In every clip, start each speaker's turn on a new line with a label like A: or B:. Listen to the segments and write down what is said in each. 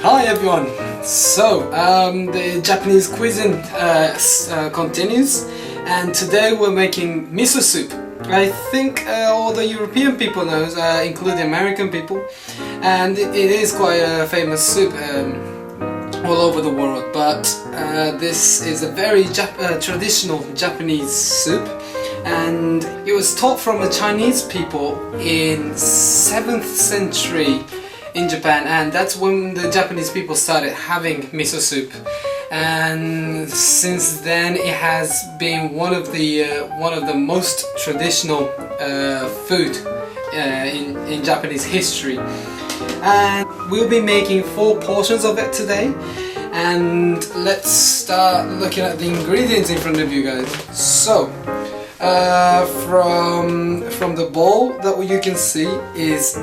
A: Hi everyone! So, the Japanese cuisine continues, and today we're making miso soup. I think all the European people know, including American people, and it is quite a famous soup all over the world, but this is a very traditional Japanese soup, and it was taught from the Chinese people in 7th century in Japan, and that's when the Japanese people started having miso soup, and since then it has been one of the most traditional food in Japanese history. And we'll be making 4 portions of it today, and let's start looking at the ingredients in front of you guys. So from the bowl that you can see is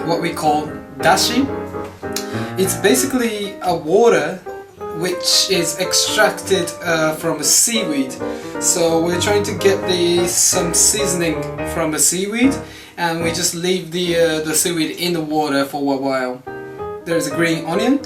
A: what we call dashi. It's basically a water which is extracted from a seaweed. So we're trying to get some seasoning from a seaweed, and we just leave the seaweed in the water for a while. There's a green onion,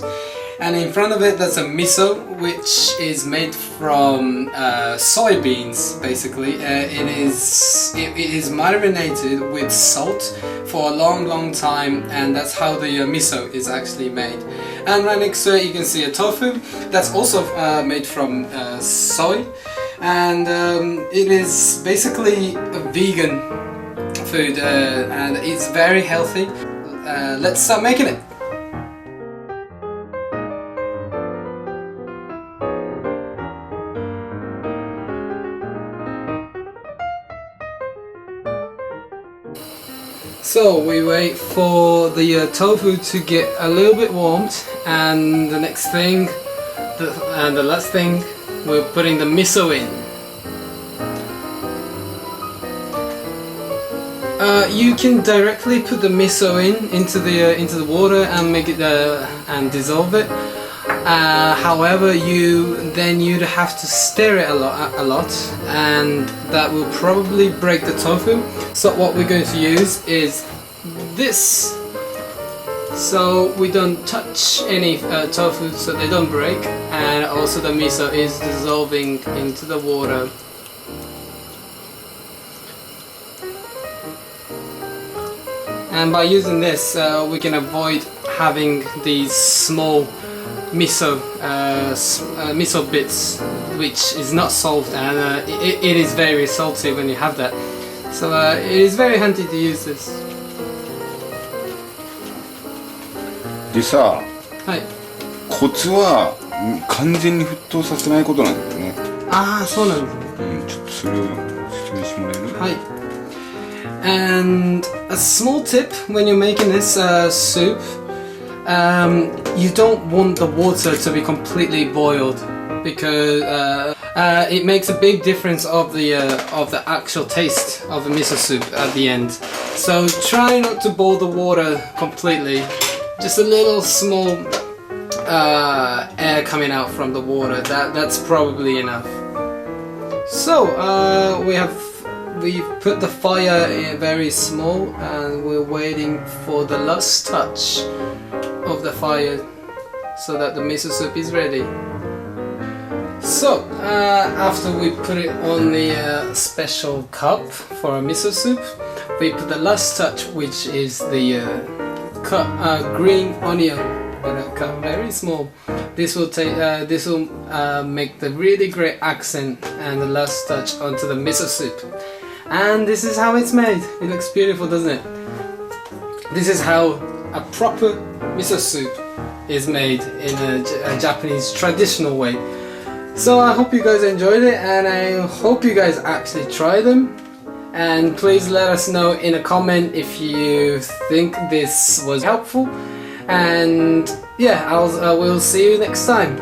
A: and in front of it there's a miso, which is made from soybeans. Basically, it is marinated with salt for a long time, and that's how the miso is actually made. And right next to it you can see a tofu that's also made from soy, and it is basically a vegan food, and it's very healthy. Let's start making it. So we wait for the tofu to get a little bit warmed, and the next thing, the last thing, we're putting the miso in. You can directly put the miso into the water and make it and dissolve it. However, you'd have to stir it a lot, and that will probably break the tofu. So what we're going to use is this, so we don't touch any tofu, so they don't break, and also the miso is dissolving into the water. And by using this, we can avoid having these small miso bits, which is not salt, and it is very salty when you have that. So it is very handy to use this.
B: でさ、
A: はい。
B: コツは完全に沸騰させないことなんだよね。
A: ああ、そうなんですね。
B: ちょっとそれを説明してもらえる？
A: はい。And a small tip when you're making this soup, you don't want the water to be completely boiled, because it makes a big difference of the actual taste of the miso soup at the end. So try not to boil the water completely. Just a little small air coming out from the water. That's probably enough. So we've put the fire in very small, and we're waiting for the last touch of the fire so that the miso soup is ready. So after we put it on the special cup for a miso soup, we put the last touch, which is the cut green onion, cut very small. This will make the really great accent and the last touch onto the miso soup. And this is how it's made. It looks beautiful, doesn't it? This is how a proper miso soup is made in a Japanese traditional way. So I hope you guys enjoyed it, and I hope you guys actually try them. And please let us know in a comment if you think this was helpful. And yeah, we'll see you next time.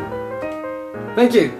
A: Thank you.